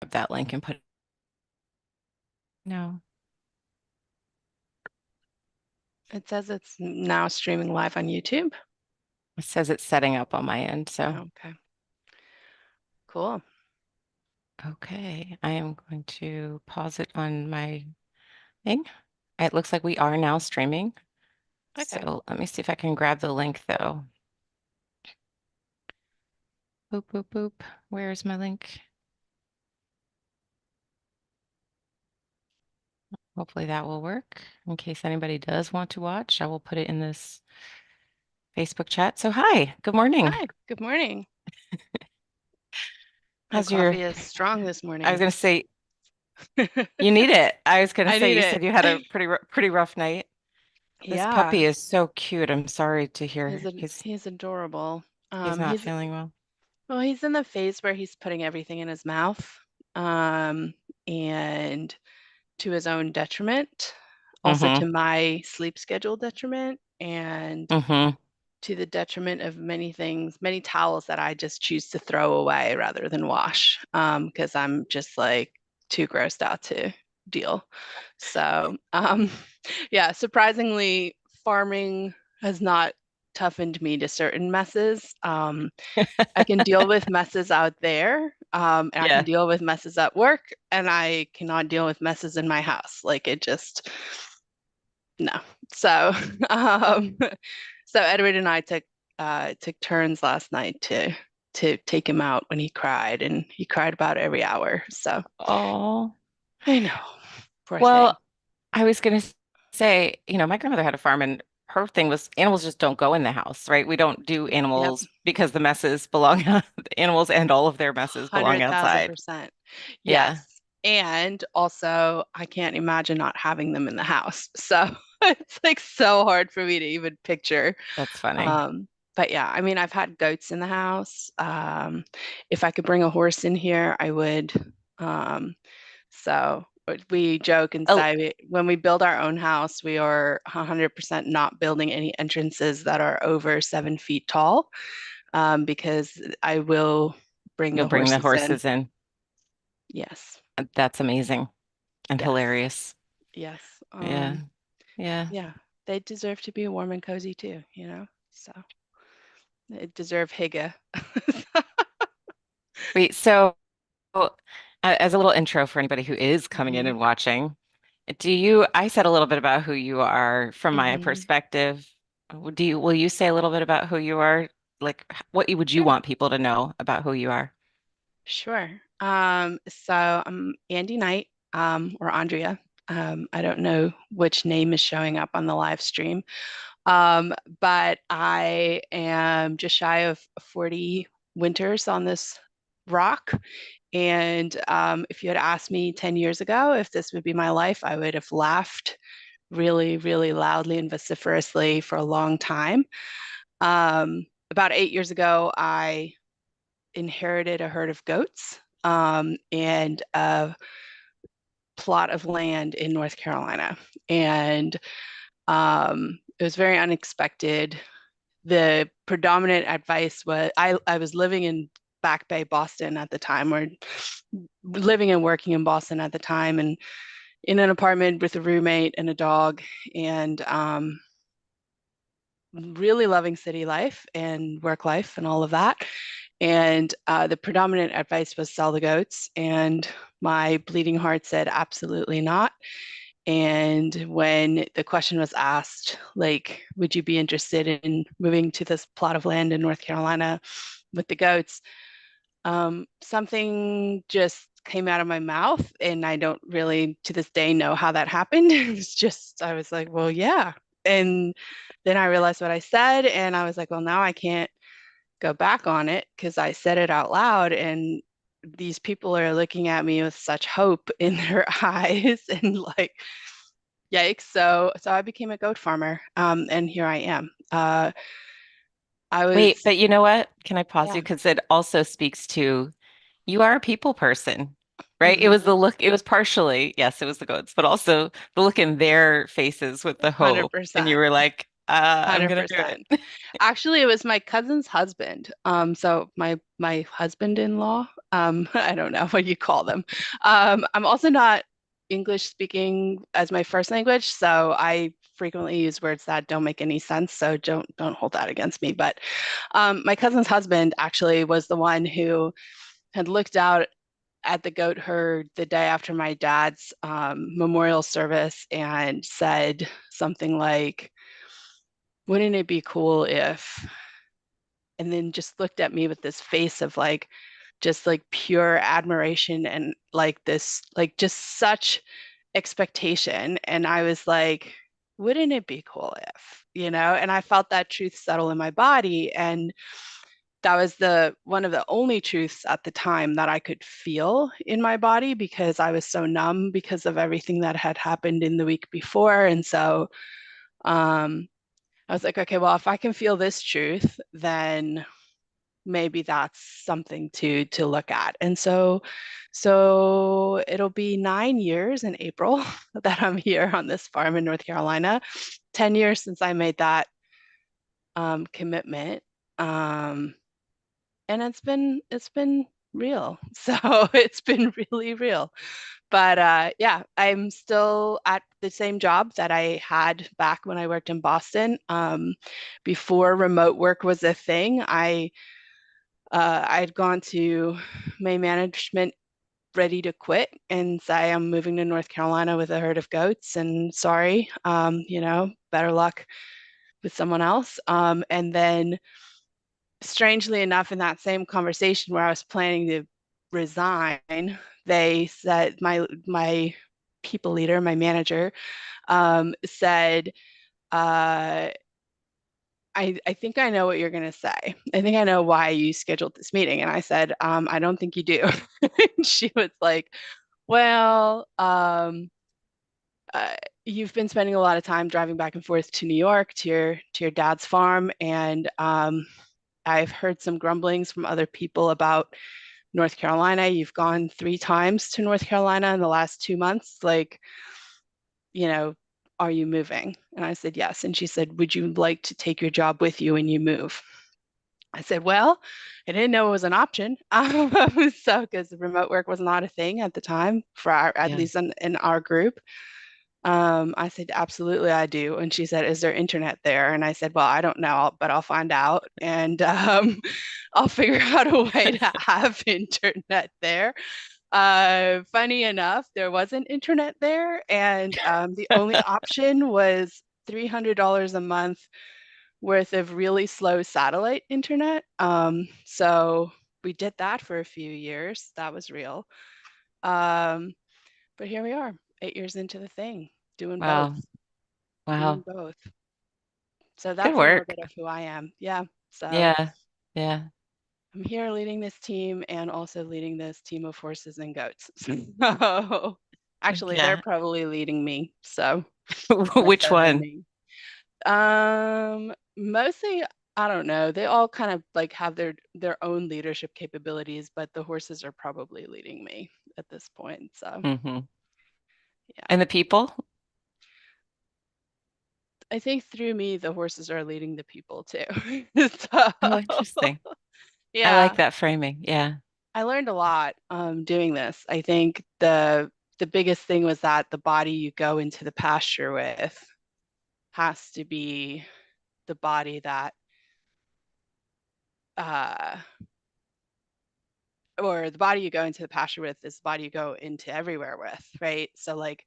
grab that link and put it. No, It says it's now streaming live on YouTube. it says it's setting up on my end. So, Okay, cool. okay, I am going to pause it on my thing. It looks like we are now streaming. Okay. So let me see if I can grab the link though. Boop, boop, boop. Where's my link? Hopefully that will work. In case anybody does want to watch, I will put it in this Facebook chat. So hi, good morning. Hi, good morning. My How's your, coffee is strong this I was morning. gonna say you need it. I was gonna I say need you it. said you had a pretty rough night. This Yeah, puppy is so cute. I'm sorry to he's hear a, he's adorable. he's not He's feeling well. well, he's in the phase where he's putting everything in his mouth, um, and to his own detriment, also Mm-hmm. to my sleep schedule detriment, and Mm-hmm. to the detriment of many things, many towels that I just choose to throw away rather than wash, because I'm just like too grossed out to deal. So, yeah, surprisingly, farming has not toughened me to certain messes. I can deal with messes out there, and I can Yeah, deal with messes at work, and I cannot deal with messes in my house. Like it just, no. So, um, so Edward and I took turns last night to take him out when he cried, and he cried about every hour. So oh, I know, poor thing. well, I was gonna say, my grandmother had a farm and her thing was animals just don't go in the house, right? We don't do Yep, animals because the messes belong, the animals and all of their messes belong 100,000%. outside. Yeah, Yes. And also, I can't imagine not having them in the house. So it's like so hard for me to even picture. that's funny. Um, but yeah, I mean, I've had goats in the house. If I could bring a horse in here, I would. Um, so we joke and Oh, say when we build our own house, we are 100% not building any entrances that are over 7 feet tall, because I will bring you'll the bring the horses in. horses in. Yes, That's amazing and yes, hilarious. yes. Yeah, yeah. Yeah, they deserve to be warm and cozy too, you know? So they deserve Higa. Wait, so as a little intro for anybody who is coming in hmm and watching, I said a little bit about who you are from my hmm perspective. Will you say a little bit about who you are? Like, would you Sure, want people to know about who you are? sure. So I'm Andy Knight, or Andrea. I don't know which name is showing up on the live stream. But I am just shy of 40 winters on this rock. And if you had asked me 10 years ago if this would be my life, I would have laughed really, really loudly and vociferously for a long time. About 8 years ago, I inherited a herd of goats, and a plot of land in North Carolina. And it was very unexpected. The predominant advice was I was living in Back Bay, Boston at the time, or living and working in Boston at the time, and in an apartment with a roommate and a dog, and really loving city life and work life and all of that. And the predominant advice was sell the goats. And my bleeding heart said, absolutely not. And when the question was asked, like, would you be interested in moving to this plot of land in North Carolina with the goats? Something just came out of my mouth, and I don't really to this day know how that happened. It was just, I was like, well, yeah. And then I realized what I said, and I was like, well, now I can't go back on it because I said it out loud, and these people are looking at me with such hope in their eyes, and like, yikes. So I became a goat farmer, and here I am. I Wait, was, but you know what? Can I pause yeah. you? Because it also speaks to you are a people person, right? It was hmm the look, it was partially, yes, it was the goats, but also the look in their faces with the hope. And you 100%. were like, I'm gonna do 100%. it. Actually, it was my cousin's husband. So my husband-in-law. I don't know what you call them. I'm also not English speaking as my first language, so I frequently use words that don't make any sense. So don't hold that against me. But my cousin's husband actually was the one who had looked out at the goat herd the day after my dad's memorial service and said something like, "Wouldn't it be cool if?" And then just looked at me with this face of like, just like pure admiration and like this, like just such expectation. And I was like, wouldn't it be cool if, and I felt that truth settle in my body. And that was the one of the only truths at the time that I could feel in my body because I was so numb because of everything that had happened in the week before. And so I was like, okay, well, if I can feel this truth, then maybe that's something to look at. And so it'll be 9 years in April that I'm here on this farm in North Carolina. 10 years since I made that commitment. Um, and it's been real. So it's been really real. But yeah, I'm still at the same job that I had back when I worked in Boston. Before remote work was a thing, I had gone to my management ready to quit and say I'm moving to North Carolina with a herd of goats and sorry, better luck with someone else. And then strangely enough, in that same conversation where I was planning to resign, they said my people leader, my manager, said, I think I know what you're going to say. I think I know why you scheduled this meeting. And I said, I don't think you do. And she was like, well, uh, you've been spending a lot of time driving back and forth to New York to your dad's farm, and I've heard some grumblings from other people about North Carolina. You've gone 3 times to North Carolina in the last 2 months. Like, you know, are you moving? And I said, yes. And she said, would you like to take your job with you when you move? I said, well, I didn't know it was an option. So, because remote work was not a thing at the time for at Yeah. least in our group. I said, absolutely, I do. And she said, is there internet there? And I said, well, I don't know, but I'll find out. And I'll figure out a way to have internet there. Funny enough, there wasn't internet there. And the only option was $300 a month worth of really slow satellite internet. So we did that for a few years. That was real. Um, but here we are, 8 years into the thing, doing both, Wow. doing Wow. both. So Good that's a little work. bit of who I am. Yeah. So Yeah. Yeah. I'm here leading this team and also leading this team of horses and goats. So actually, they're Yeah. probably leading me. So more Which so than one? me. Mostly, I don't know. They all kind of like have their own leadership capabilities, but the horses are probably leading me at this point. So Hmm. yeah, And the people? I think through me, the horses are leading the people too. Oh, So interesting. I like yeah, that framing. Yeah. I learned a lot doing this. I think the biggest thing was that the body you go into the pasture with has to be the body that uh, or the body you go into the pasture with is the body you go into everywhere with, right? So like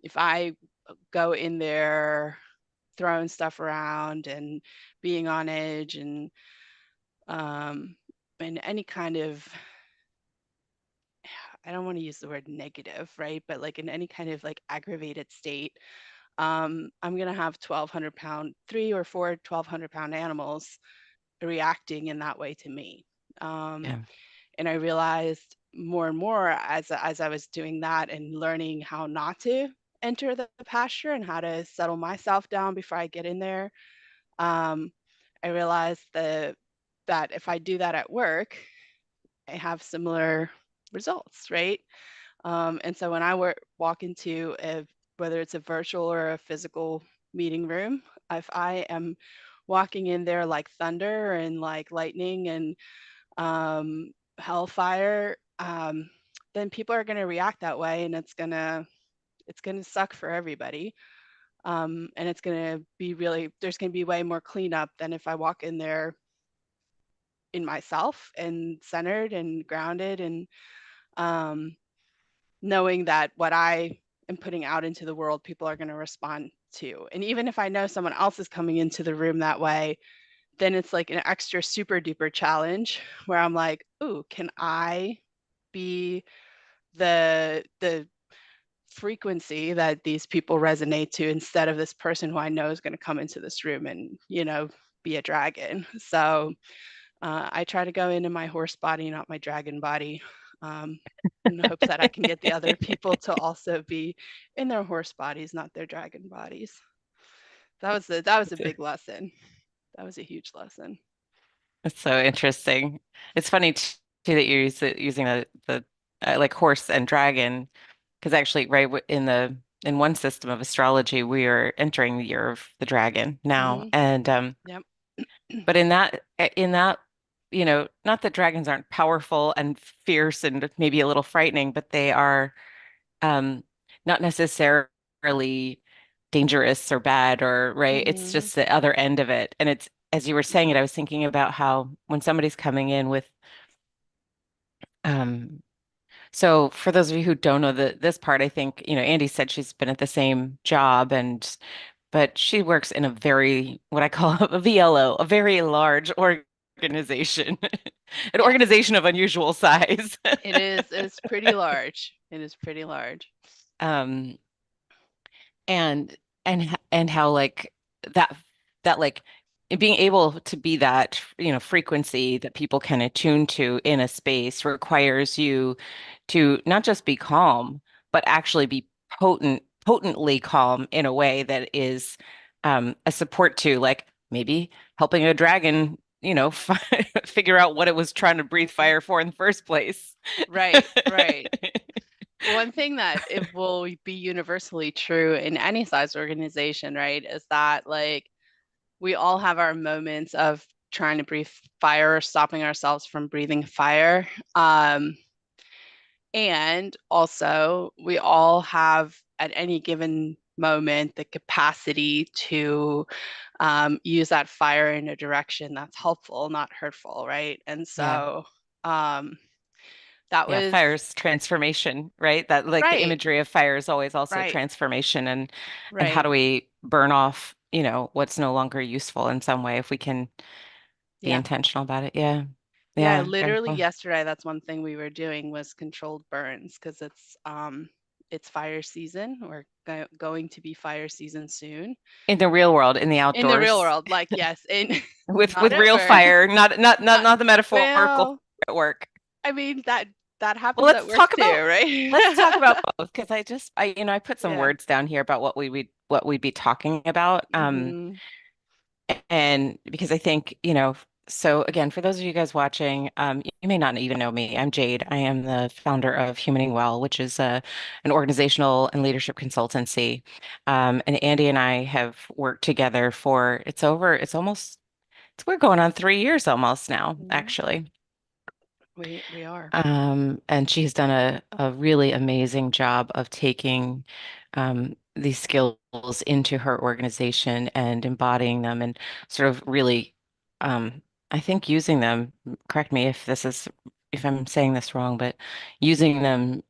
if I go in there throwing stuff around and being on edge um and any kind of, I don't want to use the word negative, right? But like in any kind of like aggravated state, I'm gonna have 1,200 pound, 3 or 4 1,200 pound animals reacting in that way to me. Um, Yeah. and I realized more and more as I was doing that and learning how not to enter the pasture and how to settle myself down before I get in there. Um, I realized that if I do that at work, I have similar results, right? And so when I walk into whether it's a virtual or a physical meeting room, if I am walking in there like thunder and like lightning and hellfire, then people are going to react that way, and it's gonna suck for everybody. And it's going to be really there's going to be way more cleanup than if I walk in there in myself and centered and grounded and um, knowing that what I am putting out into the world, people are going to respond to. And even if I know someone else is coming into the room that way, then it's like an extra super duper challenge where I'm like, ooh, can I be the frequency that these people resonate to instead of this person who I know is going to come into this room and, be a dragon. So I try to go into my horse body, not my dragon body, um, in the hopes that I can get the other people to also be in their horse bodies, not their dragon bodies. That was a big lesson. That was a huge lesson. It's so interesting. It's funny too that you're using the like horse and dragon, because actually, right in one system of astrology, we are entering the year of the dragon now, Mm-hmm. and Yep. but in that, not that dragons aren't powerful and fierce and maybe a little frightening, but they are um not necessarily dangerous or bad or right. It's Mm-hmm. just the other end of it. And it's as you were saying it, I was thinking about how when somebody's coming in with um so for those of you who don't know this part, I think, Andy said she's been at the same job but she works in a very what I call a VLO, a very large organization. An Yes, organization of unusual size. it is. It's pretty large. It is pretty large. Um, and how like that that like being able to be that frequency that people can attune to in a space requires you to not just be calm but actually be potently calm in a way that is a support to like maybe helping a dragon figure out what it was trying to breathe Mhm. fire for in the first place. Right, right. One thing that it will be universally true in any size organization, right, is that like we all have our moments of trying to breathe fire or stopping ourselves from breathing fire. And also, we all have at any given moment the capacity to use that fire in a direction that's helpful, not hurtful, right? And Yeah. so um, that Yeah, was fire's transformation, right? That like the right, imagery of fire is always also right, transformation and how right. do we burn off, what's no longer useful in some way if we can be Yeah. intentional about it. Yeah. Yeah, Yeah, very literally cool. yesterday, that's one thing we were doing was controlled burns because it's fire season or going to be fire season soon. In the real world, in the In the real outdoors, world, like yes, in not with at real work. fire, not not not Not not the metaphorical well, at work. I mean that Well, happens at work too, let's talk right? about both because I put some Yeah. words down here about what we'd be talking about. Hmm. And because I think, so again, for those of you guys watching, you may not even know me. I'm Jade. I am the founder of Humaning Well, which is an organizational and leadership consultancy. And Andy and I have worked together we're going on 3 years almost now, Hmm. actually. We are. And she's done a really amazing job of taking these skills into her organization and embodying them and sort of really, um, I think using them, correct me if I'm saying this wrong, but using them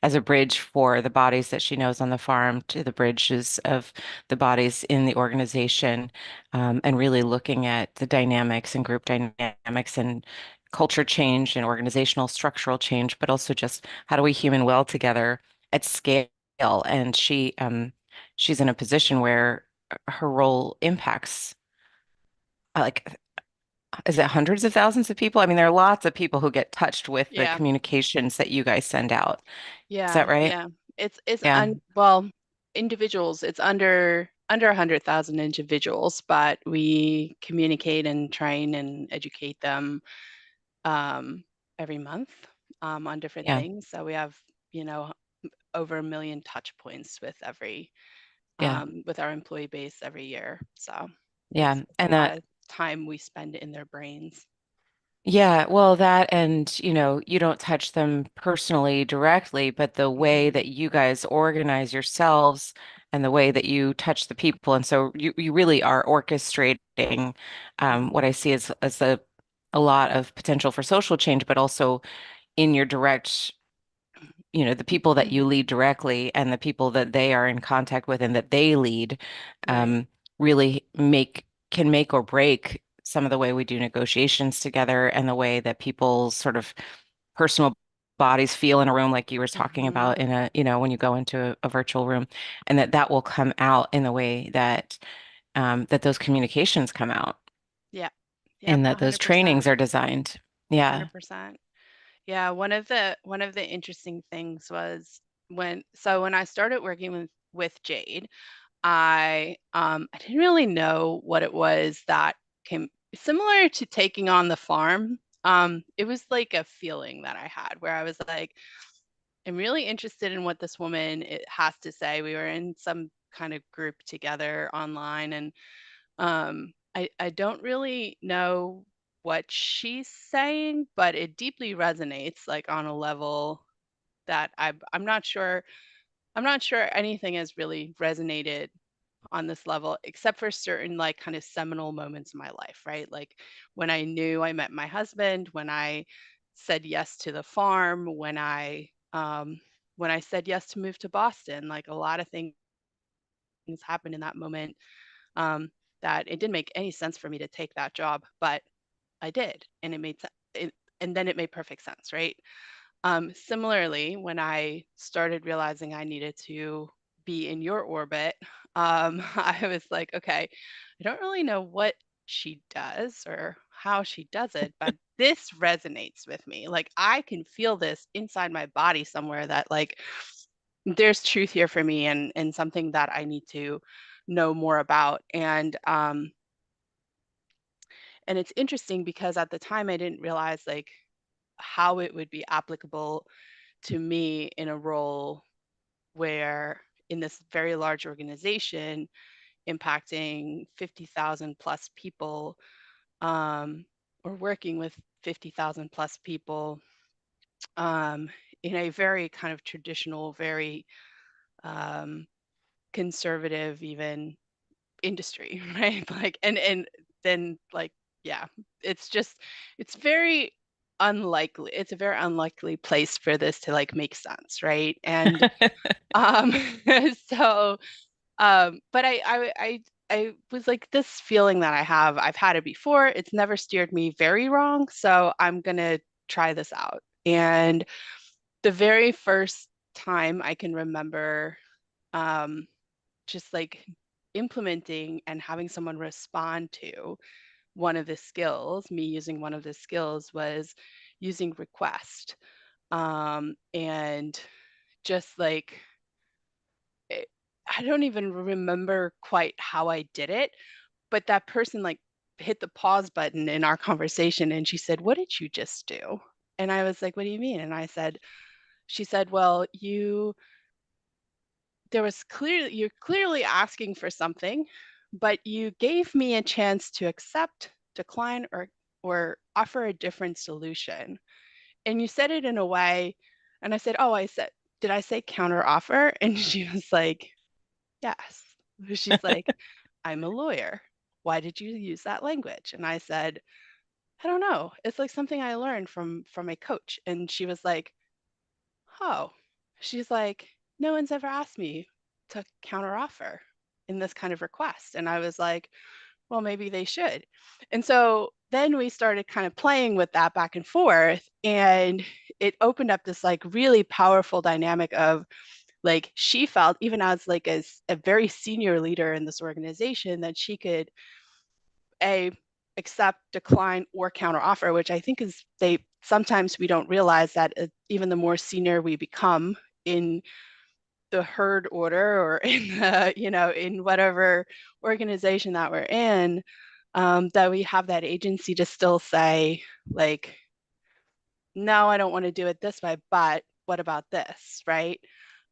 as a bridge for the bodies that she knows on the farm to the bridges of the bodies in the organization, and really looking at the dynamics and group dynamics and culture change and organizational structural change, but also just how do we human well together at scale. And she's in a position where her role impacts like is it hundreds of thousands of people? I mean, there are lots of people who get touched with the Yeah. communications that you guys send out. Is Yeah. that right? Yeah. It's Yeah. well, individuals, it's under 100,000 individuals, but we communicate and train and educate them um, every month on different Yeah. things. So we have, you know, over 1 million touch points with Yeah. with our employee base every year. So Yeah. it's a And lot that of time we spend in their brains. Yeah, well, that and, you don't touch them personally directly, but the way Hmm. that you guys organize yourselves and the way that you touch the people. And so you really are orchestrating what I see as a lot of potential for social change, but also in your direct, the people that you lead directly and the people that they are in contact with and that they lead Right. really can make or break some of the way we do negotiations together and the way that people's sort of personal bodies feel in a room, like you were talking about Hmm. in when you go into a virtual room, and that will come out in the way that those communications come out Yeah. Yep. and that those 100%. trainings are designed. Yeah. 100%. Yeah, one of the interesting things was when I started working with Jade, I didn't really know what it was that came similar to taking on the farm. It was like a feeling that I had where I was like, I'm really interested in what this woman it has to say. We were in some kind of group together online, and I don't really know what she's saying, but it deeply resonates like on a level that I'm not sure anything has really resonated on this level except for certain like kind of seminal moments in my life, right? Like when I knew I met my husband, when I said yes to the farm, when I said yes to move to Boston, like a lot of things happened in that moment, um, that it didn't make any sense for me to take that job, but I did, and and then it made perfect sense, right? Similarly, when I started realizing I needed to be in your orbit, I was like, okay, I don't really know what she does or how she does it, but this resonates with me. Like I can feel this inside my body somewhere that like there's truth here for me and something that I need to know more about. And it's interesting because at the time I didn't realize like how it would be applicable to me in a role where in this very large organization impacting 50,000 plus people, um, or working with 50,000 plus people, um, in a very kind of traditional, very um, conservative even industry, right? Like and then like yeah, it's just it's very unlikely. It's a very unlikely place for this to like make sense, right? And um so but I was like this feeling that I've had it before. It's never steered me very wrong, so I'm gonna try this out. And the very first time I can remember um just like implementing and having someone respond to one of the skills, me using one of the skills was using request. And just like, it, I don't even remember quite how I did it, but that person like hit the pause button in our conversation and she said, "What did you just do?" And I was like, "What do you mean?" And she said, "Well, you're clearly asking for something, but you gave me a chance to accept, decline, or offer a different solution. And you said it in a way, and I said, "Oh, did I say counter offer?" And she was like, "Yes." She's like, "I'm a lawyer. Why did you use that language?" And I said, "I don't know. It's like something I learned from a coach." And she was like, "Oh." She's like, "No one's ever asked me to counteroffer in this kind of request." And I was like, "Well, maybe they should." And so then we started kind of playing with that back and forth. And it opened up this like really powerful dynamic of like she felt even as a very senior leader in this organization that she could a accept, decline, or counteroffer, which I think is they sometimes we don't realize that even the more senior we become in the herd order or in the in whatever organization that we're in, that we have that agency to still say like, no, I don't want to do it this way, but what about this, right?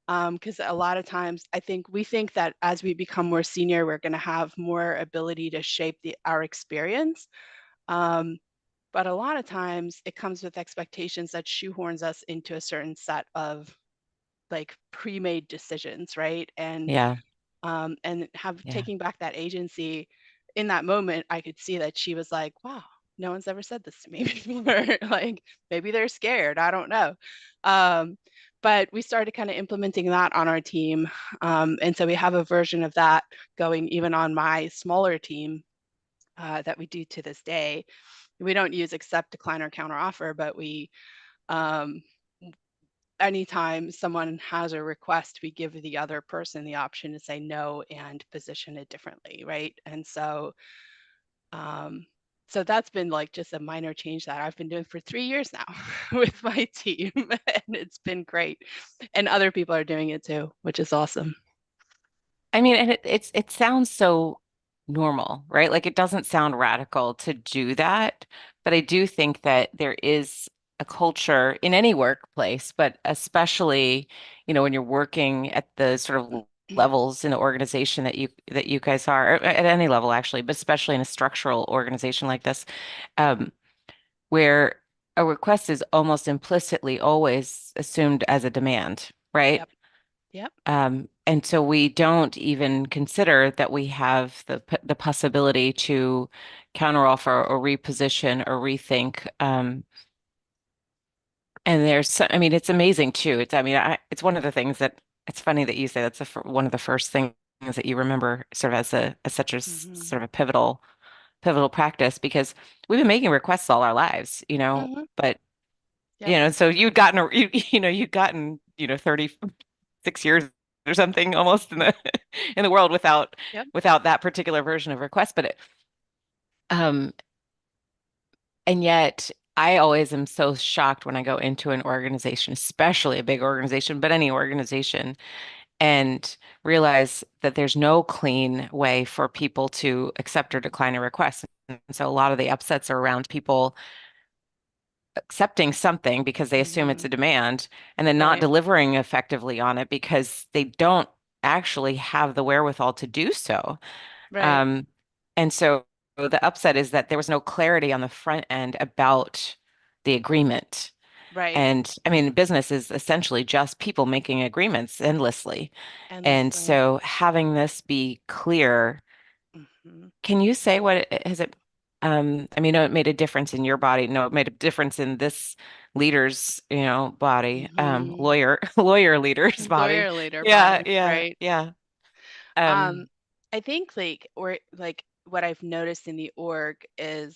Because a lot of times I think we think that as we become more senior, we're going to have more ability to shape our experience. Um, but a lot of times it comes with expectations that shoehorns us into a certain set of like pre-made decisions, right? Yeah. And have Yeah. taking back that agency in that moment, I could see that she was like, wow, no one's ever said this to me before. Like maybe they're scared, I don't know. um, but we started kind of implementing that on our team, and so we have a version of that going even on my smaller team, that we do to this day. We don't use accept, decline, or counter offer, but we, um, anytime someone has a request, we give the other person the option to say no and position it differently, right? And um, so that's been like just a minor change that I've been doing for 3 years now with my team, and it's been great. And other people are doing it too, which is awesome. I mean, and it sounds so normal, right? Like it doesn't sound radical to do that, but I do think that there is a culture in any workplace, but especially, when you're working at the sort of levels in the organization that you guys are, or at any level actually, but especially in a structural organization like this, um, where a request is almost implicitly always assumed as a demand, right? Yep. Yep. And so we don't even consider that we have the possibility to counteroffer or reposition or rethink. And I mean, it's amazing too. It's one of the things that it's funny that you say that's one of the first things that you remember sort of as such a Hmm. sort of a pivotal practice because we've been making requests all our lives, Hmm. but Yep. so you'd gotten 36 years or something almost in the in the world Yep. without that particular version of request. Um, and yet I always am so shocked when I go into an organization, especially a big organization, but any organization, and realize that there's no clean way for people to accept or decline a request. And so a lot of the upsets are around people accepting something because they assume it's Hmm. a demand and then not Right. delivering effectively on it because they don't actually have the wherewithal to do so. Right. Um, and so the upset is that there was no clarity on the front end about the agreement. Right. And I mean, business is essentially just people making agreements endlessly. And Endlessly. so having this be clear, Hmm. can you say has it I mean, no, it made a difference in your body. No, it made a difference in this leader's, body, Hmm. lawyer leader's body. Lawyer leader Yeah, body, yeah, right? yeah. Um, Um, I think like or like what I've noticed in the org is,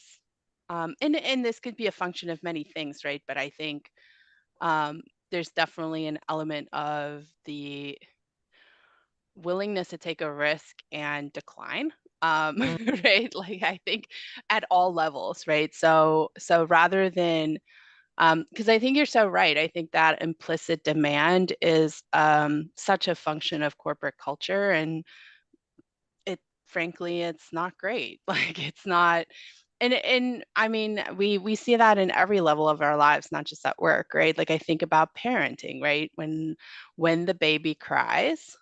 and this could be a function of many things, right? But I think, there's definitely an element of the willingness to take a risk and decline. mm, Right? Like I think at all levels, right? So rather than, because I think you're so right. I think that implicit demand is, such a function of corporate culture, and it frankly, it's not great. Like it's not, and I mean, we see that in every level of our lives, not just at work, right? Like I think about parenting, right? When the baby cries,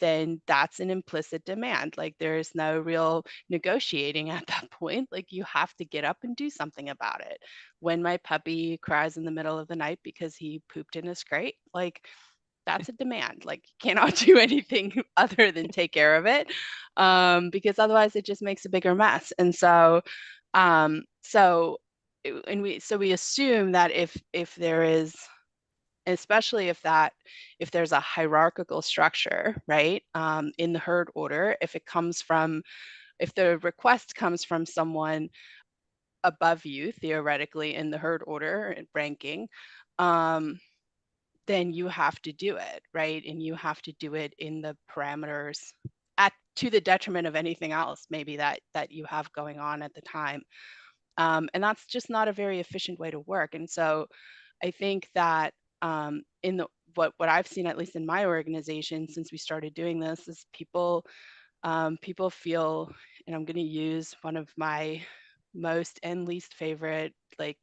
then that's an implicit demand. Like there's no real negotiating at that point. Like you have to get up and do something about it. When my puppy cries in the middle of the night because he pooped in his crate, like that's a demand. Like you cannot do anything other than take care of it, because otherwise it just makes a bigger mess. And so, so, and we assume that if there is, especially if there's a hierarchical structure, right, in the herd order, if the request comes from someone above you, theoretically in the herd order and ranking, um, then you have to do it, right? And you have to do it in the parameters at to the detriment of anything else maybe that you have going on at the time. And that's just not a very efficient way to work. And so I think that, in the what I've seen, at least in my organization, since we started doing this, is people feel, and I'm going to use one of my most and least favorite like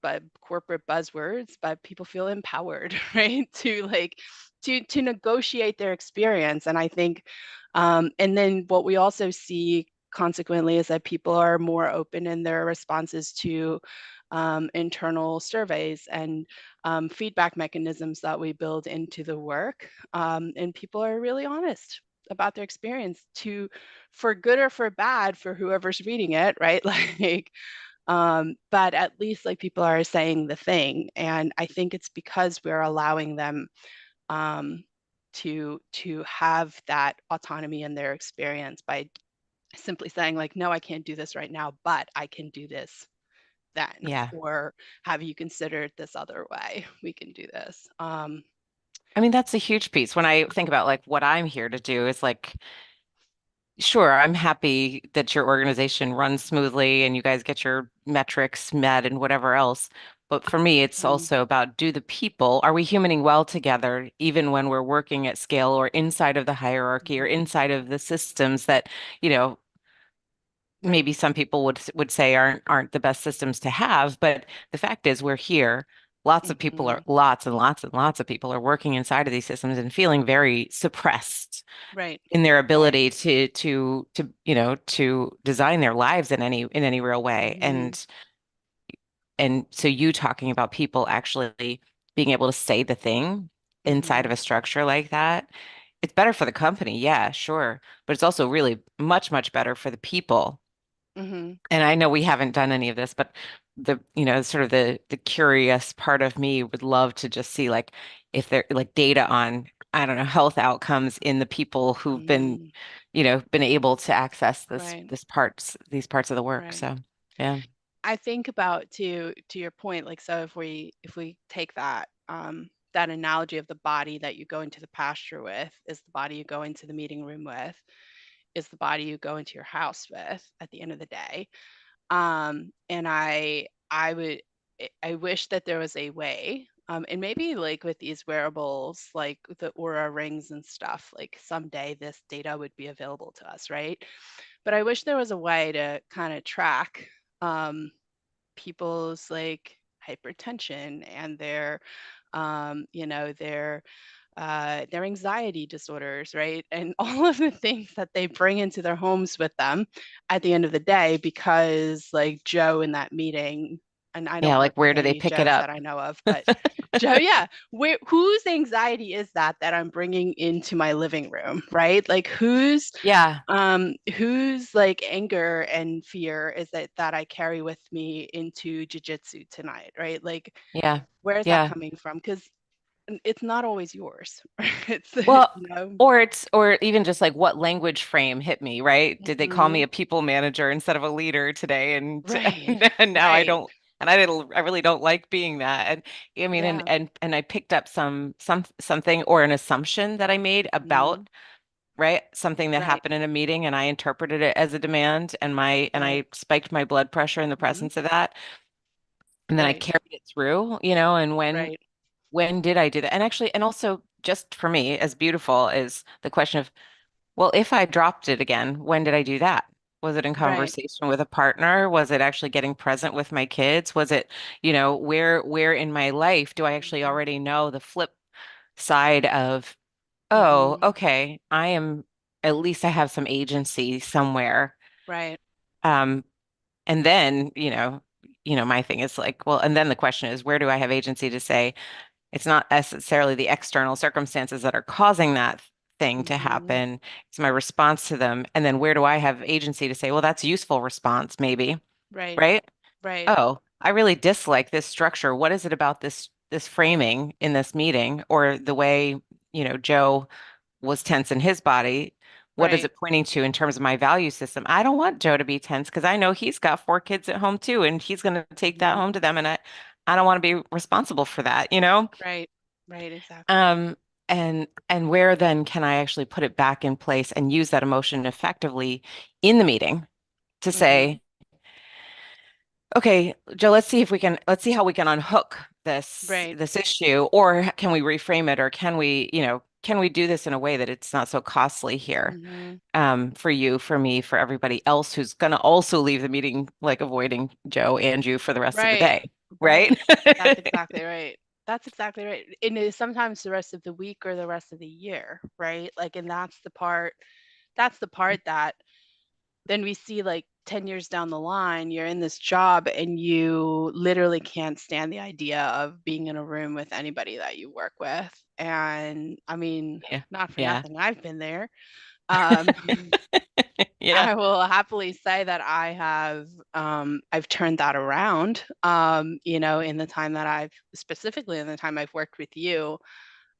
but corporate buzzwords, but people feel empowered, right? To negotiate their experience. And I think, and then what we also see consequently is that people are more open in their responses to internal surveys and feedback mechanisms that we build into the work. And people are really honest about their experience to, for good or for bad, for whoever's reading it, right? Like, but at least like people are saying the thing. And I think it's because we're allowing them um, to have that autonomy in their experience by simply saying like, no, I can't do this right now, but I can do this then. Yeah. Or have you considered this other way? We can do this. I mean, that's a huge piece. When I think about like what I'm here to do, is like, sure, I'm happy that your organization runs smoothly and you guys get your metrics met and whatever else. But for me, it's mm, also about, do the people, are we humaning well together, even when we're working at scale or inside of the hierarchy or mhm, inside of the systems that, you know, right. maybe some people would say aren't the best systems to have. But the fact is, we're here. Mhm, Lots and lots and lots of people are working inside of these systems and feeling very suppressed right. in their Right. ability to to design their lives in any real way. Mhm, And so you talking about people actually being able to say the thing inside of mhm, a structure like that, it's better for the company, yeah, sure, but it's also really much better for the people. mhm, And I know we haven't done any of this, but sort of the curious part of me would love to just see like if there like data on, I don't know, health outcomes in the people who've been, mhm, been able to access right. these parts of the work. Right. So, yeah. I think about to your point, like so if we take that that analogy of the body that you go into the pasture with is the body you go into the meeting room with, is the body you go into your house with at the end of the day. And I would I wish that there was a way, and maybe like with these wearables, like the Aura rings and stuff, like someday this data would be available to us, right? But I wish there was a way to kind of track um, people's like hypertension and their their anxiety disorders, right? And all of the things that they bring into their homes with them at the end of the day, because like Joe in that meeting, and I Yeah, don't like work with where do they any pick it Joes up? that I know of, but Joe, yeah, whose anxiety is that I'm bringing into my living room, right? Like Yeah, whose like anger and fear is that I carry with me into jujitsu tonight, right? Like yeah, where is that yeah. coming from? Because it's not always yours. It's Well, you know. or even just like what language frame hit me, right? Did they call me Mhm. a people manager instead of a leader today? And Right. and now I Right. don't, and I really don't like being that. And I mean, Yeah. and I picked up something or an assumption that I made Mhm. about, right? Something that Right. happened in a meeting and I interpreted it as a demand, and Right. I spiked my blood pressure in the Mhm. presence of that. And then I Right. carried it through, and Right. when did I do that? And actually, and also just for me, as beautiful is the question of, well, if I dropped it again, when did I do that? Was it in Right. conversation with a partner? Was it actually getting present with my kids? Was it, where in my life do I actually Mhm. already know the flip side of, oh, Mhm. okay, at least I have some agency somewhere. Right. Um, and then, my thing is like, well, and then the question is, where do I have agency to say, it's not necessarily the external circumstances that are causing that thing to Mhm. happen. It's my response to them. And then where do I have agency to say, well, that's useful response, maybe, Right. right? Right. Oh, I really dislike this structure. What is it about this framing in this meeting or the way, Joe was tense in his body? What is Right. it pointing to in terms of my value system? I don't want Joe to be tense because I know he's got four kids at home too, and he's going to take that home Mhm. to them, and I don't want to be responsible for that? Right. Right. Exactly. Um, and where then can I actually put it back in place and use that emotion effectively in the meeting to Mhm. say, okay, Joe, let's see how we can unhook Right. this issue, or can we reframe it, or can we do this in a way that it's not so costly here, Mhm. for you, for me, for everybody else who's gonna also leave the meeting like avoiding Joe and you for the rest of the Right. day, Right. right? That's exactly right. That's exactly right. And it is sometimes the rest of the week or the rest of the year, right? Like, and that's the part that then we see like 10 years down the line, you're in this job and you literally can't stand the idea of being in a room with anybody that you work with. And I mean, Yeah. not for Yeah. nothing, I've been there. Um, Yeah. I will happily say that I've turned that around, in the time that specifically in the time I've worked with you.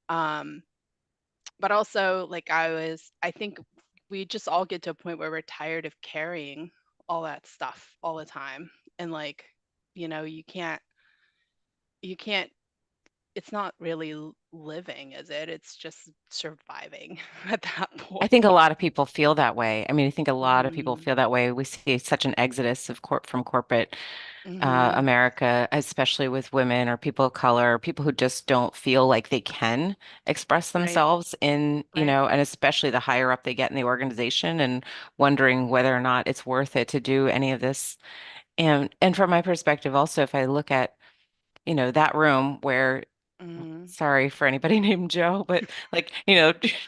Um, but also like I think we just all get to a point where we're tired of carrying all that stuff all the time. And like, you can't, it's not really living, is it? It's just surviving at that I think a point. lot of people feel that way. I mean, I think a lot of people Mm-hmm. feel that way. We see such an exodus of from corporate Mm-hmm. America, especially with women or people of color, people who just don't feel like they can express Right, themselves right. and especially the higher up they get in the organization and wondering whether or not it's worth it to do any of this. And from my perspective also, if I look at, that room where Mm-hmm. sorry for anybody named Joe, but like,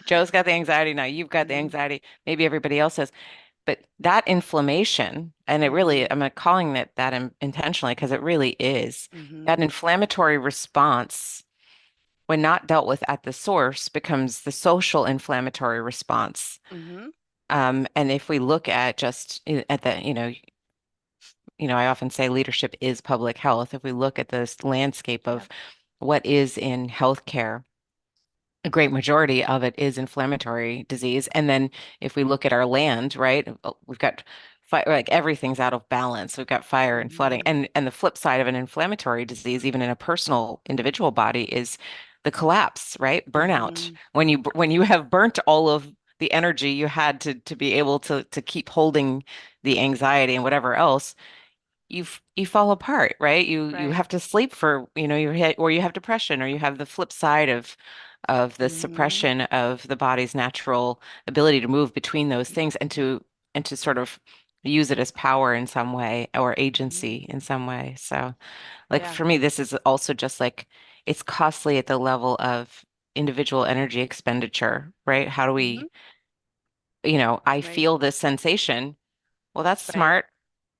Joe's got the anxiety now, you've got the Mm-hmm. anxiety, maybe everybody else has. But that inflammation, and it Mm-hmm. really, I'm not calling it that intentionally because it really is, Mm-hmm. that inflammatory response, when not dealt with at the source, becomes the social inflammatory response. Mm-hmm. And if we look at just at the, I often say leadership is public health. If we look at this landscape Yep. of what is in healthcare, a great majority of it is inflammatory disease. And then if we look at our land, right, we've got fire, like everything's out of balance. We've got fire and flooding. Mm-hmm. And the flip side of an inflammatory disease, even in a personal individual body, is the collapse, right? Burnout. Mm-hmm. When you have burnt all of the energy you had to be able to keep holding the anxiety and whatever else, you fall apart, right? You Right. have to sleep for, or you have depression, or you have the flip side of the Mm-hmm. suppression of the body's natural ability to move between those things and to sort of use it as power in some way or Mm-hmm. agency in some way. So, like Yeah. for me, this is also just like it's costly at the level of individual energy expenditure, right? How do Mm-hmm. we, I Right. feel this sensation. Well, that's Right. smart.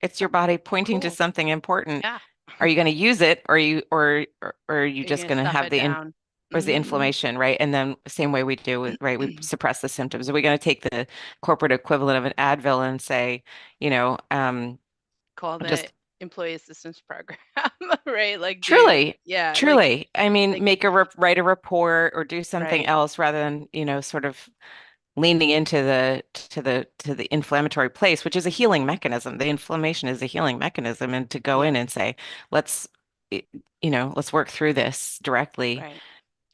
It's your body pointing to Cool. something important. Yeah. Are you going to use it, or are you Are you just gonna going to stuff have it down? or is the Mm-hmm. inflammation, right? And then same way we do with, right, we suppress the symptoms. Are we going to take the corporate equivalent of an Advil and say, you know, um, Call the just employee assistance program, right? Like do, truly, yeah, truly, I mean, like, write a report or do something right. else rather than, sort of leaning into the inflammatory place, which is a healing Mm-hmm. mechanism. The inflammation is a healing mechanism, and to go Yeah. in and say, let's, y- let's work through this directly Right.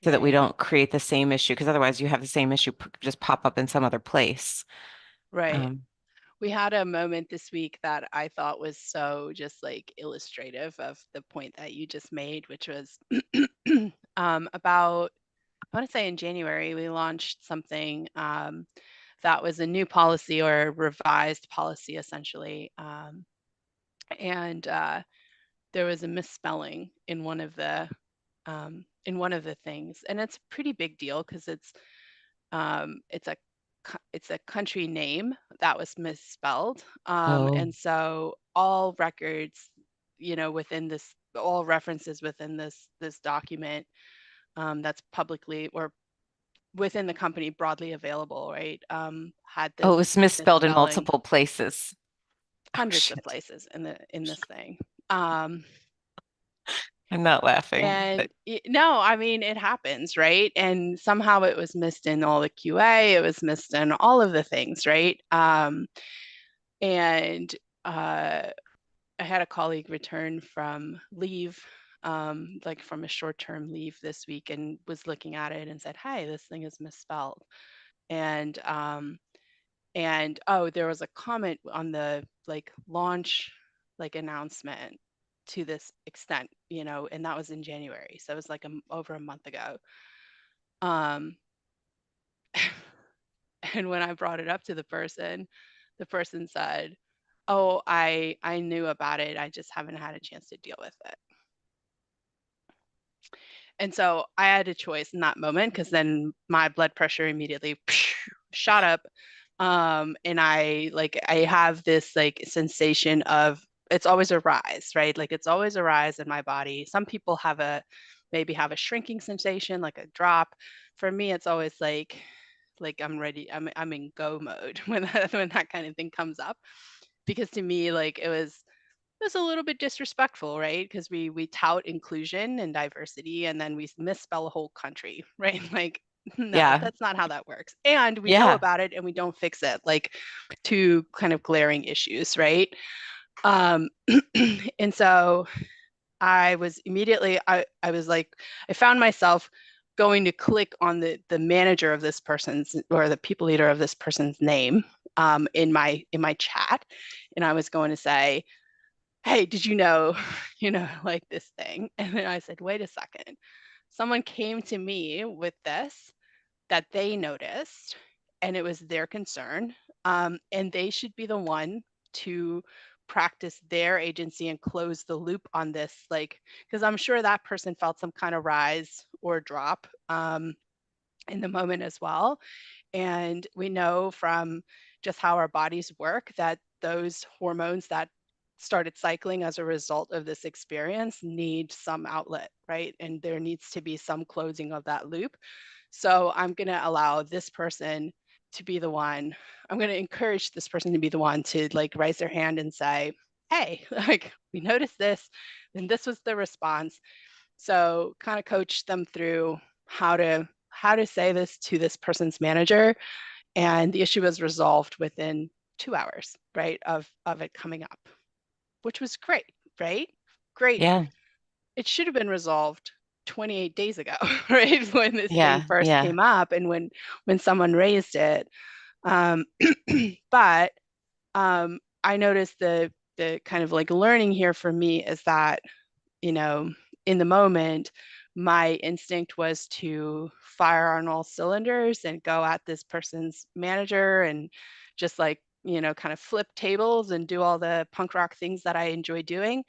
so that we Right. don't create the same issue, because otherwise you have the same issue just pop up in some other place. Right. Um, We had a moment this week that I thought was so just like illustrative of the point that you just made, which was about, I want to say in January, we launched something that was a new policy or a revised policy essentially. And there was a misspelling in one of the things, and it's a pretty big deal because it's a country name that was misspelled, oh, and so all records, within this, all references within this document, that's publicly or within the company broadly available, right? Had oh, this it was misspelled in misspelling multiple places. Oh hundreds of shit. places in this thing. Um, I'm not laughing. And no, I mean, it happens, right? And somehow it was missed in all the QA, it was missed in all of the things, right? And I had a colleague return from leave, like from a short-term leave this week, and was looking at it and said, "Hey, this thing is misspelled." And oh, there was a comment on the like launch like announcement to this extent, and that was in January. So it was like over a month ago. Um, and when I brought it up to the person said, "Oh, I knew about it. I just haven't had a chance to deal with it." And so I had a choice in that moment because then my blood pressure immediately shot up. And I have this like sensation of it's always a rise, right? Like it's always a rise in my body. Some people have a maybe have a shrinking sensation, like a drop. For me, it's always like I'm ready. I'm in go mode when that kind of thing comes up. Because to me, like it was a little bit disrespectful, right? Because we tout inclusion and diversity and then we misspell a whole country, right? Like, no, Yeah. that's not how that works. And we know Yeah. about it and we don't fix it, like two kind of glaring issues, right? Um, and so I was immediately, I was like, I found myself going to click on the manager of this person's or the people leader of this person's name in my chat, and I was going to say, hey, did you know, like this thing? And then I said, wait a second. Someone came to me with this that they noticed, and it was their concern. And they should be the one to practice their agency and close the loop on this. Like, because I'm sure that person felt some kind of rise or drop in the moment as well. And we know from just how our bodies work that those hormones that started cycling as a result of this experience need some outlet, right? And there needs to be some closing of that loop. So I'm going to allow this person to be the one, I'm going to encourage this person to be the one to like raise their hand and say, hey, like we noticed this, and this was the response. So kind of coach them through how to say this to this person's manager, and the issue was resolved within 2 hours, right, of it coming up, which was great, right? Great. Yeah. It should have been resolved 28 days ago, right, when this thing Yeah. first Yeah. came up and when someone raised it. Um, but I noticed the kind of like learning here for me is that you know, in the moment, my instinct was to fire on all cylinders and go at this person's manager and just like, kind of flip tables and do all the punk rock things that I enjoy doing.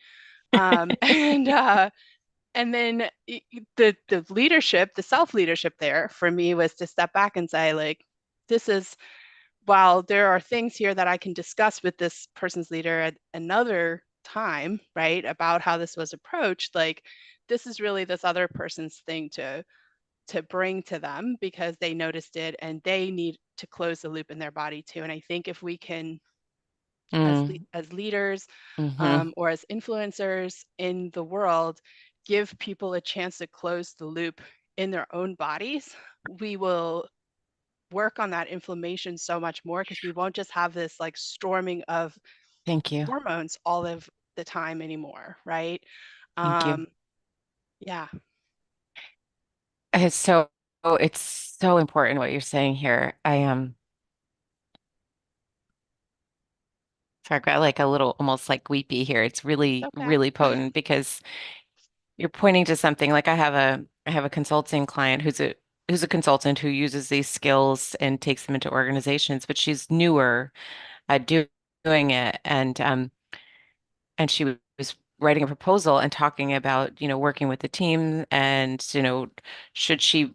And then the leadership, the self leadership there for me was to step back and say, like, this is while there are things here that I can discuss with this person's leader at another time, right, about how this was approached, like this is really this other person's thing to bring to them because they noticed it and they need to close the loop in their body too. And I think if we can, Mm. as leaders Hmm. or as influencers in the world, give people a chance to close the loop in their own bodies, we will work on that inflammation so much more because we won't just have this like storming of Thank you. hormones all of the time anymore, right? Thank you. Um, yeah. It's so it's so important what you're saying here. I am sorry, I got like a little almost like weepy here. It's It's really, okay. really potent because you're pointing to something like I have a consulting client who's a consultant who uses these skills and takes them into organizations, but she's newer at doing it. And she was writing a proposal and talking about, working with the team and, should she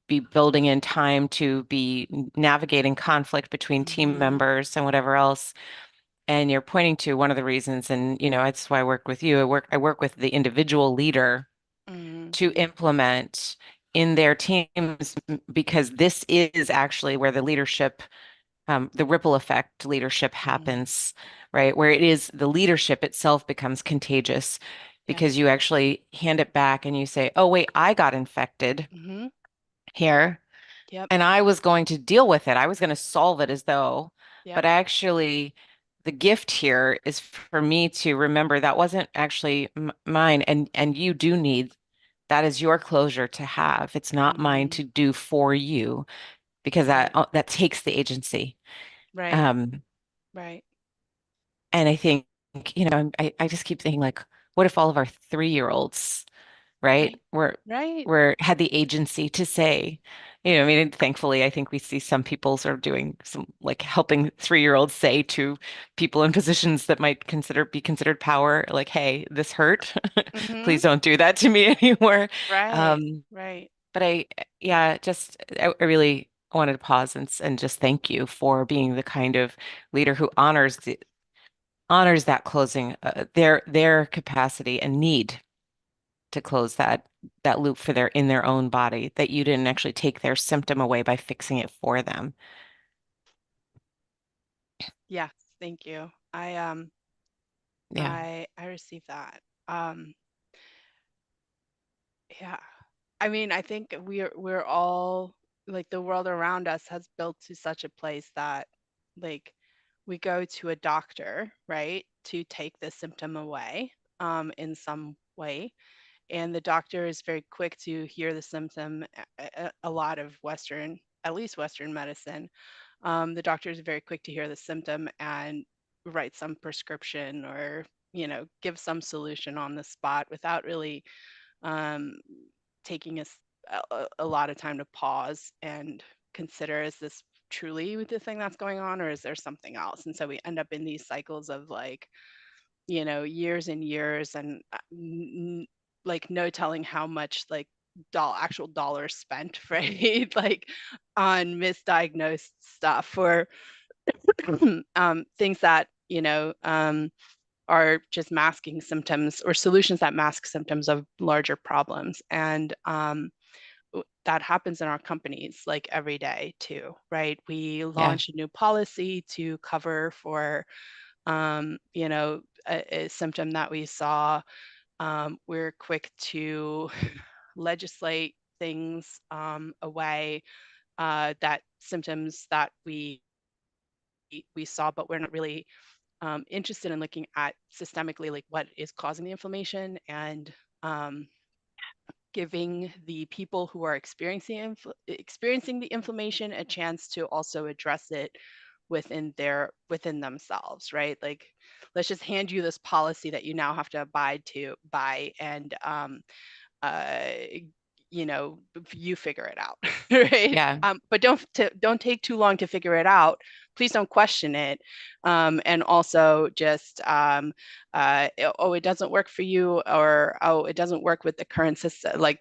be building in time to be navigating conflict between team Mm-hmm. members and whatever else. And you're pointing to one of the reasons, and that's why I work with you. I work with the individual leader Mm-hmm. to implement in their teams because this is actually where the ripple effect leadership Mm-hmm. happens, right? Where it is the leadership itself becomes contagious because Yes. you actually hand it back and you say, oh, wait, I got infected Mm-hmm. here Yep. and I was going to deal with it. I was going to solve it as though, Yep. but actually, the gift here is for me to remember that wasn't actually m mine. And you do need that is your closure to have. It's not mine Mm-hmm. to do for you because Right. that takes the agency. Right. Um, Right. And I think, I just keep thinking like, what if all of our 3-year-olds, right, Right. were Right. were had the agency to say, I mean, thankfully, I think we see some people sort of doing some like helping 3-year-olds say to people in positions that might be considered power, like, hey, this hurt. Mm-hmm. Please don't do that to me anymore. Right. Um, Right. but yeah, just I really. I wanted to pause and just thank you for being the kind of leader who honors that closing their capacity and need to close that loop for their in their own body, that you didn't actually take their symptom away by fixing it for them. Yes, thank you. Yeah, I received that. Yeah. I mean, I think we're all like the world around us has built to such a place that like we go to a doctor, right, to take the symptom away in some way. And the doctor is very quick to hear the symptom. A lot of Western, at least Western medicine, the doctor is very quick to hear the symptom and write some prescription or, give some solution on the spot without really um, taking a lot of time to pause and consider, is this truly the thing that's going on, or is there something else? And so we end up in these cycles of like, years and years, and like no telling how much like actual dollars spent, right? Like on misdiagnosed stuff or things that, are just masking symptoms or solutions that mask symptoms of larger problems. And that happens in our companies like every day too, right? We yeah, launch a new policy to cover for, a symptom that we saw. We're quick to legislate things away, that symptoms that we saw, but we're not really interested in looking at systemically like what is causing the inflammation and um, giving the people who are experiencing the inflammation a chance to also address it within themselves, right? Like, let's just hand you this policy that you now have to abide to by, and uh, you figure it out, right? yeah, But don't take too long to figure it out. Please don't question it, and also just oh, it doesn't work for you, or oh, it doesn't work with the current system, like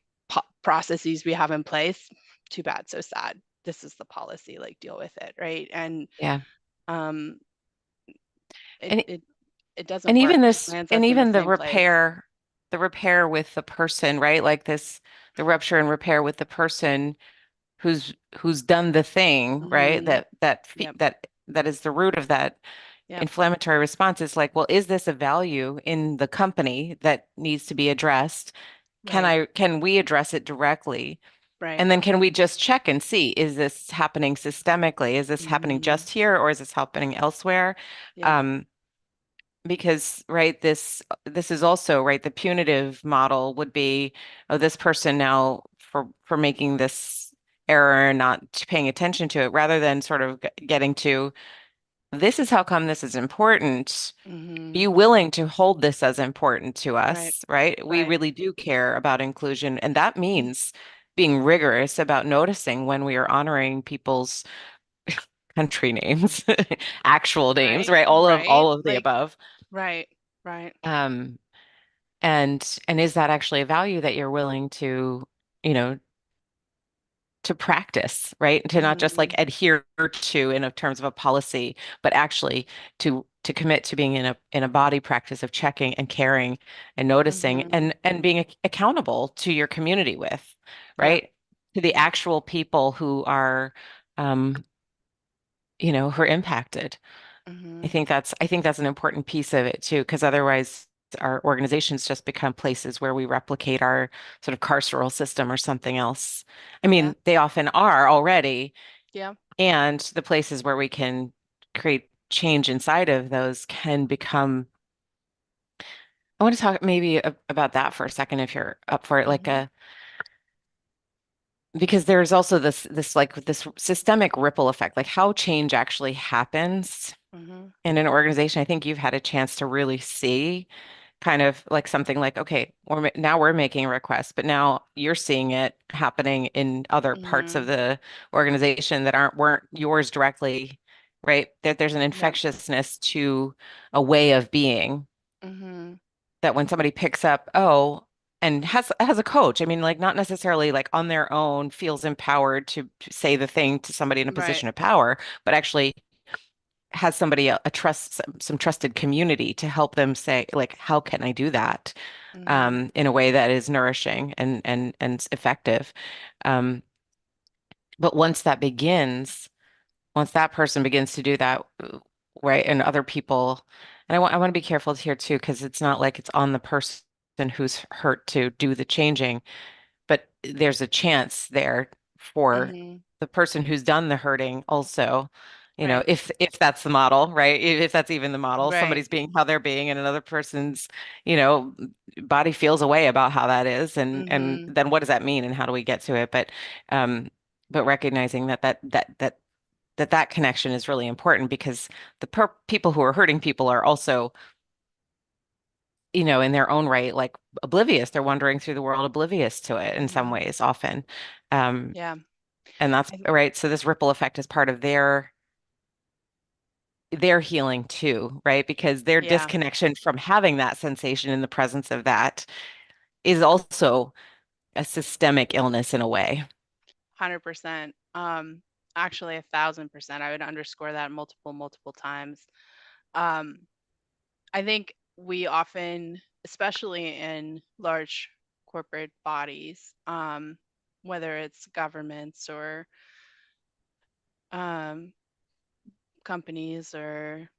processes we have in place. Too bad, so sad. This is the policy. Like, deal with it, right? And yeah. um, it And it it doesn't and work. even It just this, lands and us in the even same place. the repair with the person, right? Like this, the rupture and repair with the person who's done the thing, right? Hmm. Yep. That is the root of that Yep. inflammatory response. Is like, well, is this a value in the company that needs to be addressed? Right. Can we address it directly? Right. And then can we just check and see, is this happening systemically? Is this happening Hmm. just here or is this happening elsewhere? Yep. Um, because right, this is also right, the punitive model would be, oh, this person now for making this error and not paying attention to it, rather than sort of getting to, this is how come this is important. Are Hmm. you willing to hold this as important to Right. us, right? We Right. really do care about inclusion, and that means being rigorous about noticing when we are honoring people's country names, actual names, Right. right? Right. All of the Like, above. right. Right. Um, and is that actually a value that you're willing to, you know, to practice, right? To not just like Hmm. adhere to in terms of a policy, but actually to commit to being in a body practice of checking and caring and noticing Hmm. and being accountable to your community with, Yep. right? To the Yep. actual people who are, um, who are impacted. Hmm. I think that's an important piece of it too, because otherwise our organizations just become places where we replicate our sort of carceral system or something else. I Yeah. mean, they often are already, Yeah. and the places where we can create change inside of those can become. I want to talk maybe about that for a second, if you're up for it, like Hmm. a because there's also this like this systemic ripple effect, like how change actually happens Hmm. in an organization. I think you've had a chance to really see kind of like something like, okay, now we're making a request, but now you're seeing it happening in other parts of Hmm. the organization that weren't yours directly, right? That there's an Yep. infectiousness to a way of being Hmm. that when somebody picks up, oh, and has a coach. I mean, like not necessarily like on their own feels empowered to say the thing to somebody in a Right. position of power, but actually has somebody a trust some trusted community to help them say like, how can I do that Mm-hmm. in a way that is nourishing and effective. Um, but once that person begins to do that, right, and other people, and I want to be careful here too, because it's not like it's on the person who's hurt to do the changing, but there's a chance there for Mm-hmm. the person who's done the hurting also, Right. if that's the model, right? If that's even the model, Right. somebody's being how they're being, and another person's, you know, body feels a way about how that is, and Mm-hmm. then what does that mean, and how do we get to it? Um, but recognizing that connection is really important because the per people who are hurting people are also, in their own right, like oblivious. They're wandering through the world oblivious to it in some Mm-hmm. ways, often. Um, Yeah. and that's I, right. So this ripple effect is part of their healing too, right? Because their yeah. disconnection from having that sensation in the presence of that is also a systemic illness in a way. 100%. Actually, 1,000%. I would underscore that multiple times. Um, I think we often, especially in large corporate bodies, whether it's governments or um, companies or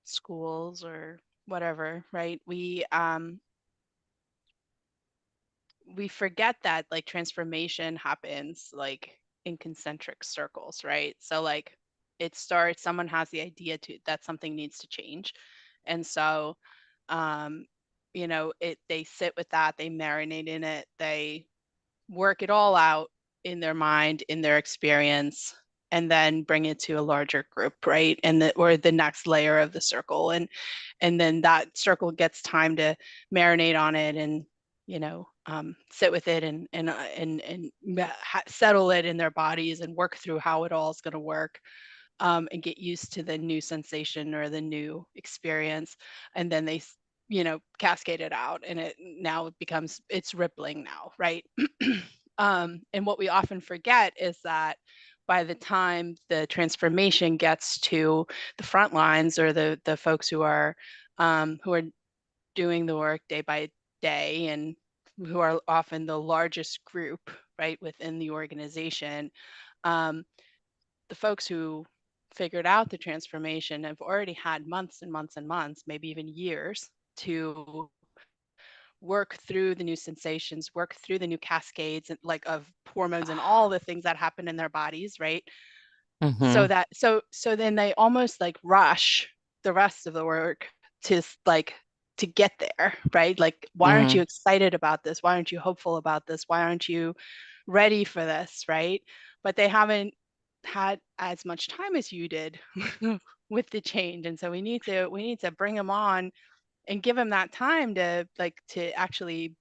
schools or whatever, right? We forget that like transformation happens like in concentric circles, right? So like it starts, someone has the idea to that something needs to change. And so um, they sit with that, they marinate in it, they work it all out in their mind, in their experience, and then bring it to a larger group, right? Or the next layer of the circle. And then that circle gets time to marinate on it and sit with it and settle it in their bodies and work through how it all is going to work, and get used to the new sensation or the new experience, and then they cascade it out, and it now becomes, it's rippling now, right? And what we often forget is that by the time the transformation gets to the front lines, or the folks who are doing the work day by day, and who are often the largest group, right, within the organization, um, the folks who figured out the transformation have already had months and months and months, maybe even years, to work through the new sensations, work through the new cascades and like of hormones and all the things that happen in their bodies, right? So Hmm. that so then they almost like rush the rest of the work to like to get there, right? Like, why aren't you Hmm. excited about this? Why aren't you hopeful about this? Why aren't you ready for this, right? But they haven't had as much time as you did with the change. And so we need to bring them on and give them that time to actually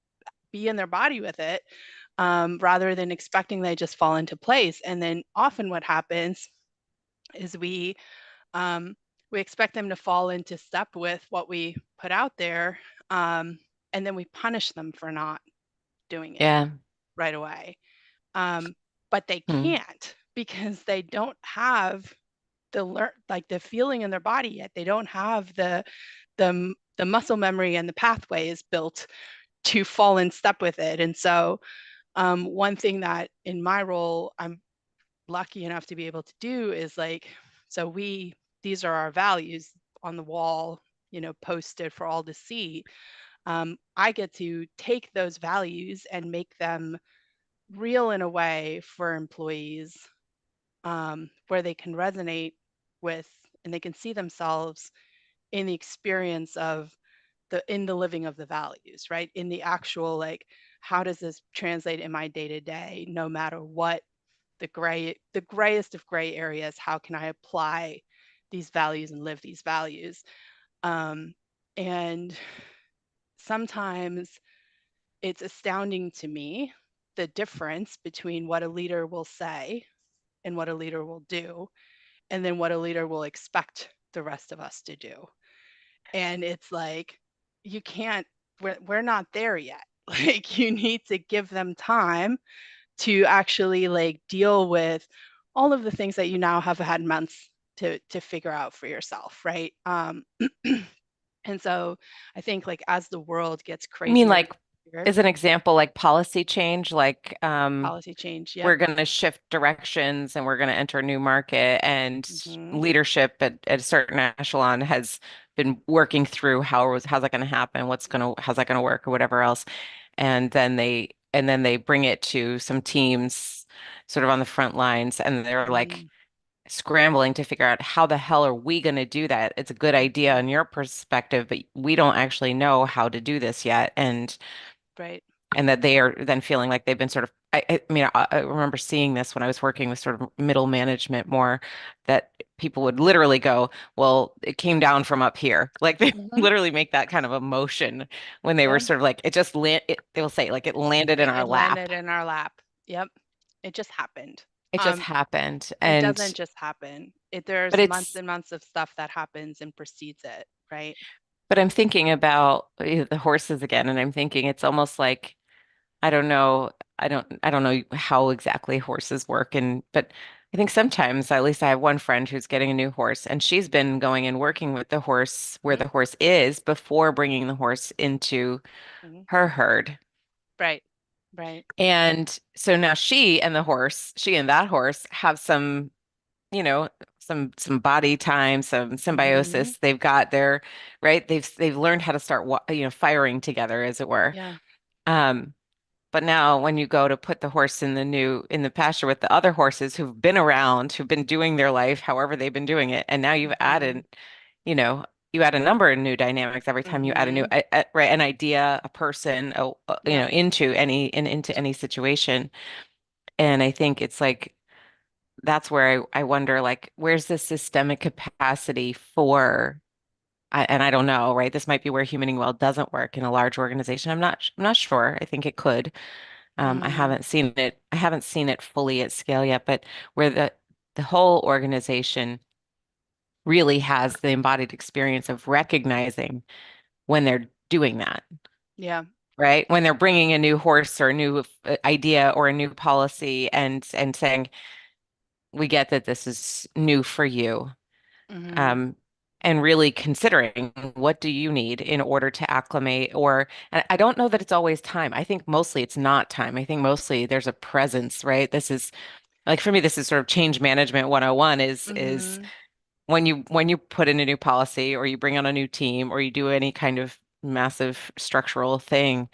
be in their body with it, rather than expecting they just fall into place. And then often what happens is um, we expect them to fall into step with what we put out there, and then we punish them for not doing it Yeah. right away. um, but they Hmm. can't because they don't have the feeling in their body yet. They don't have the muscle memory and the pathways built to fall in step with it. And so one thing that in my role I'm lucky enough to be able to do is like, so these are our values on the wall, posted for all to see. I get to take those values and make them real in a way for employees, where they can resonate with, and they can see themselves in the experience of in the living of the values, right? In the actual, like, how does this translate in my day to day, no matter what the grayest of gray areas, how can I apply these values and live these values? Um, and sometimes it's astounding to me the difference between what a leader will say and what a leader will do, and then what a leader will expect the rest of us to do. And it's like, you can't, we're not there yet, Like you need to give them time to actually like deal with all of the things that you now have had months to figure out for yourself, right? And so I think like as the world gets I mean, crazier and like, crazier, as an example, like policy change, like policy change, yep. we're going to shift directions and we're going to enter a new market, and Hmm. leadership at a certain echelon has been working through how's that going to happen, how's that going to work, or whatever else. And then they bring it to some teams sort of on the front lines, and they're like Hmm. scrambling to figure out how the hell are we going to do that? It's a good idea Hmm. in your perspective, but we don't actually know how to do this yet. Right. And that they are then feeling like they've been sort of I mean I remember seeing this when I was working with sort of middle management more, that people would literally go, well, it came down from up here. Like they Hmm. literally make that kind of emotion when they were Yeah. sort of like it just they will say like it landed in our It lap. landed in our lap. Yep. It just happened. It just Um, happened. it And doesn't just happen. but There's months it's and months of stuff that happens and precedes it, right? but I'm thinking about the horses again, and I'm thinking it's almost like I don't know. I don't know how exactly horses work, but I think sometimes, at least I have one friend who's getting a new horse, and she's been going and working with the horse where Hmm. the horse is before bringing the horse into Hmm. her herd. Right. Right. And so now she and that horse have some, you know, some body time, some Hmm. symbiosis. They've got their, right. They've learned how to start, firing together, as it were. Yeah. Um, But now when you go to put the horse in the pasture with the other horses who've been around, who've been doing their life however they've been doing it, and now you've Hmm. added, you know, you add a number of new dynamics every time you add a new, Hmm. right, an idea, a person, Yep. into any situation. And I think it's like that's where I wonder, like, where's the systemic capacity for, and I don't know, right? This might be where humaning well doesn't work in a large organization. I'm not sure. I think it could. I Mm. haven't seen it. I haven't seen it fully at scale yet, but where the whole organization really has the embodied experience of recognizing when they're doing that, Yeah. right? When they're bringing a new horse or a new idea or a new policy, and saying, "We get that this is new for you," Hmm. um, and really considering what do you need in order to acclimate. And I don't know that it's always time. I think mostly it's not time. I think mostly there's a presence, right? This is Like for me, this is sort of change management 101, is Hmm. when you put in a new policy or you bring on a new team or you do any kind of massive structural thing,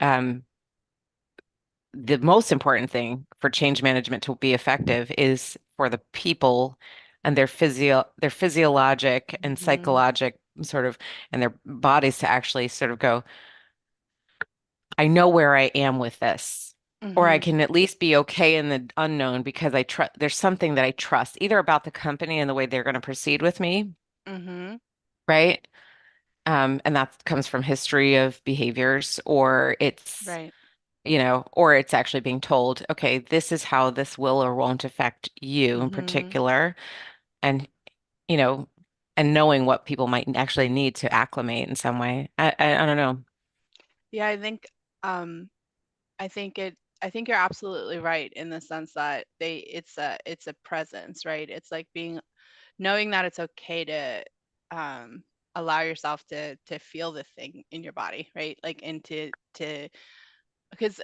um, the most important thing for change management to be effective is for the people and their physiologic and Hmm. psychologic sort of, and their bodies to actually sort of go, I know where I am with this. Or I Hmm. can at least be okay in the unknown because I trust there's something that I trust, either about the company and the way they're going to proceed with me, Hmm. right? And that comes from history of behaviors, or Right. or it's actually being told, okay, this is how this will or won't affect you in Hmm. particular, and you know, and knowing what people might actually need to acclimate in some way. I don't know. Yeah, um I think you're absolutely right in the sense that it's a presence, right? It's like being knowing that it's okay to um allow yourself to feel the thing in your body, right? Like and to because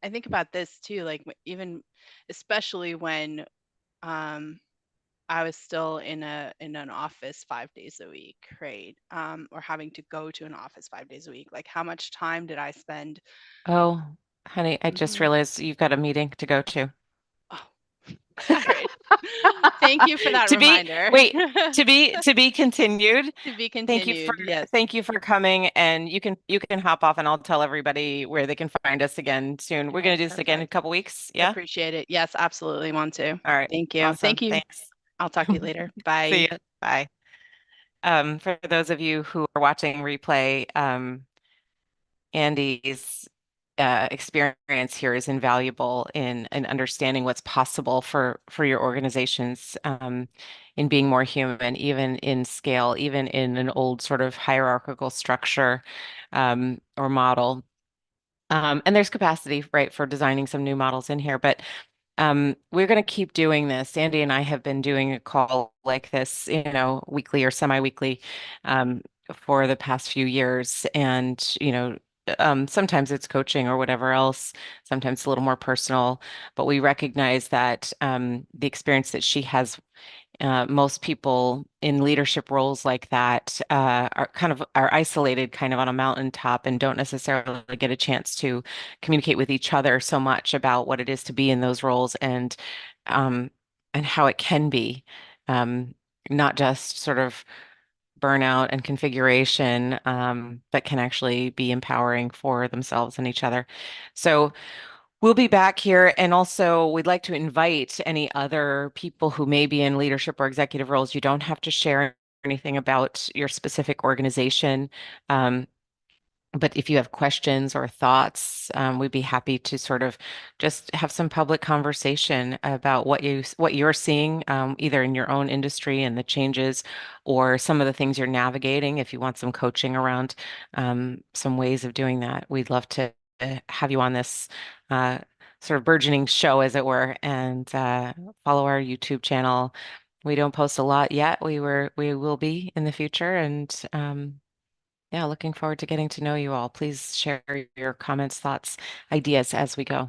I think about this too, like even especially when um I was still in an office 5 days a week, right? Or having to go to an office 5 days a week. Like how much time did I spend? Oh, honey, I just Hmm. realized you've got a meeting to go to. Oh, all right. Thank you for that To be, reminder. wait, to be continued. To be Thank you for continued. Yes. thank you for coming, and you can hop off and I'll tell everybody where they can find us again soon. We're Okay, gonna do this again in a perfect. couple weeks. Yeah? Appreciate it. Yes, absolutely want to. All right. Thank you. Thank Awesome. you. Thanks. I'll talk to you later. See Bye. ya. Bye. For those of you who are watching replay, Andy's experience here is invaluable in understanding what's possible for your organizations, in being more human, even in scale, even in an old sort of hierarchical structure, or model. And there's capacity, right, for designing some new models in here, but we're going to keep doing this. Andy and I have been doing a call like this, weekly or semi-weekly, um, for the past few years. And, sometimes it's coaching or whatever else, sometimes it's a little more personal, but we recognize that the experience that she has, most people in leadership roles like that are isolated kind of on a mountaintop and don't necessarily get a chance to communicate with each other so much about what it is to be in those roles um, and how it can be, um, not just sort of burnout and configuration, but can actually be empowering for themselves and each other. So we'll be back here, and also we'd like to invite any other people who may be in leadership or executive roles. You don't have to share anything about your specific organization. Um, but if you have questions or thoughts, we'd be happy to sort of just have some public conversation about what you're seeing, either in your own industry and the changes, or some of the things you're navigating. If you want some coaching around some ways of doing that, we'd love to have you on this uh, sort of burgeoning show, as it were, and follow our YouTube channel. We don't post a lot yet. We will be in the future, and yeah, looking forward to getting to know you all. Please share your comments, thoughts, ideas as we go.